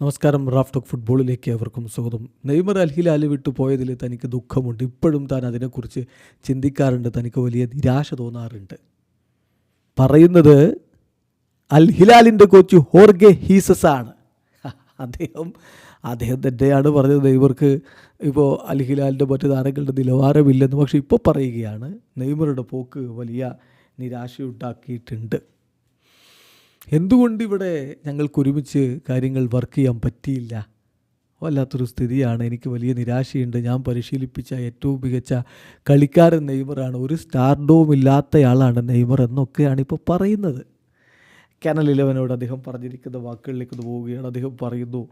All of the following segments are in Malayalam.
നമസ്കാരം. റാഫ് ടോക്ക് ഫുട്ബോളിലേക്ക് അവർക്കും സ്വാഗതം. നെയ്മർ അൽ ഹിലാൽ വിട്ടു പോയതിൽ തനിക്ക് ദുഃഖമുണ്ട്. ഇപ്പോഴും താൻ അതിനെക്കുറിച്ച് ചിന്തിക്കാറുണ്ട്. തനിക്ക് വലിയ നിരാശ തോന്നാറുണ്ട്. പറയുന്നത് അൽ ഹിലാലിൻ്റെ കോച്ച് ഹോർഗെ ഹീസസ് ആണ്. അദ്ദേഹം തന്നെയാണ് പറഞ്ഞത് നെയ്മർക്ക് ഇപ്പോൾ അൽ ഹിലാലിൻ്റെ മറ്റു താരങ്ങളുടെ നിലവാരമില്ലെന്ന്. പക്ഷേ ഇപ്പോൾ പറയുകയാണ് നെയ്മറുടെ പോക്ക് വലിയ നിരാശയുണ്ടാക്കിയിട്ടുണ്ട്. എന്തുകൊണ്ട് ഇവിടെ ഞങ്ങൾക്ക് ഒരുമിച്ച് കാര്യങ്ങൾ വർക്ക് ചെയ്യാൻ പറ്റിയില്ല? വല്ലാത്തൊരു സ്ഥിതിയാണ്. എനിക്ക് വലിയ നിരാശയുണ്ട്. ഞാൻ പരിശീലിപ്പിച്ച ഏറ്റവും മികച്ച കളിക്കാരൻ നെയ്മറാണ്. ഒരു സ്റ്റാർഡവും ഇല്ലാത്തയാളാണ് നെയ്മർ എന്നൊക്കെയാണ് ഇപ്പോൾ പറയുന്നത്. കാനൽ 11 അദ്ദേഹം പറഞ്ഞിരിക്കുന്ന വാക്കുകളിലേക്ക് പോവുകയാണ്. അദ്ദേഹം പറയുന്നു,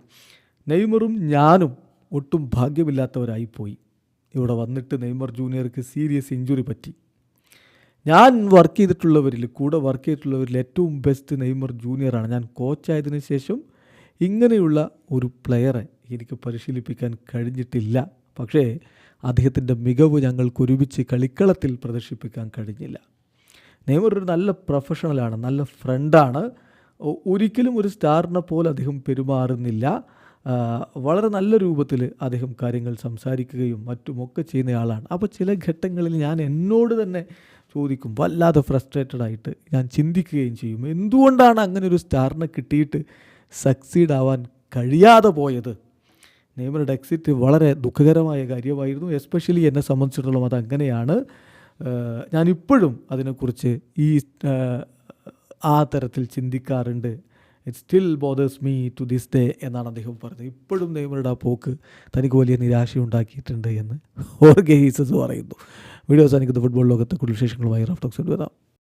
നെയ്മറും ഞാനും ഒട്ടും ഭാഗ്യമില്ലാത്തവരായിപ്പോയി. ഇവിടെ വന്നിട്ട് നെയ്മർ ജൂനിയർക്ക് സീരിയസ് ഇഞ്ചുറി പറ്റി. ഞാൻ കൂടെ വർക്ക് ചെയ്തിട്ടുള്ളവരിൽ ഏറ്റവും ബെസ്റ്റ് നെയ്മർ ജൂനിയറാണ്. ഞാൻ കോച്ചായതിനു ശേഷം ഇങ്ങനെയുള്ള ഒരു പ്ലെയറെ എനിക്ക് പരിശീലിപ്പിക്കാൻ കഴിഞ്ഞിട്ടില്ല. പക്ഷേ അദ്ദേഹത്തിൻ്റെ മികവ് ഞങ്ങൾക്ക് ഒരുമിച്ച് കളിക്കളത്തിൽ പ്രദർശിപ്പിക്കാൻ കഴിഞ്ഞില്ല. നെയ്മർ ഒരു നല്ല പ്രൊഫഷണലാണ്, നല്ല ഫ്രണ്ടാണ്. ഒരിക്കലും ഒരു സ്റ്റാറിനെ പോലെ അദ്ദേഹം പെരുമാറുന്നില്ല. വളരെ നല്ല രൂപത്തിൽ അദ്ദേഹം കാര്യങ്ങൾ സംസാരിക്കുകയും മറ്റുമൊക്കെ ചെയ്യുന്നയാളാണ്. അപ്പോൾ ചില ഘട്ടങ്ങളിൽ ഞാൻ എന്നോട് തന്നെ ചോദിക്കും, വല്ലാതെ ഫ്രസ്ട്രേറ്റഡായിട്ട് ഞാൻ ചിന്തിക്കുകയും ചെയ്യും, എന്തുകൊണ്ടാണ് അങ്ങനെ ഒരു സ്റ്റാറിനെ കിട്ടിയിട്ട് സക്സീഡ് ആവാൻ കഴിയാതെ പോയത്? നെയ്മറുടെ എക്സിറ്റ് വളരെ ദുഃഖകരമായ കാര്യമായിരുന്നു. എസ്പെഷ്യലി എന്നെ സംബന്ധിച്ചിടത്തോളം അതങ്ങനെയാണ്. ഞാനിപ്പോഴും അതിനെക്കുറിച്ച് ആ തരത്തിൽ ചിന്തിക്കാറുണ്ട്. It still bothers me to this day എന്നാണ് അദ്ദേഹം പറഞ്ഞത്. ഇപ്പോഴും നെയ്മറുടെ ആ പോക്ക് തനിക്ക് വലിയ നിരാശയുണ്ടാക്കിയിട്ടുണ്ട് എന്ന് ഹോർഗെ ഹീസസ് പറയുന്നു. വീഡിയോ അവസാനിക്കുന്ന ഫുട്ബോൾ ലോകത്തെ കൂടുതൽ വിശേഷങ്ങളുമായി റാഫ് ടോക്സിൽ വരാം.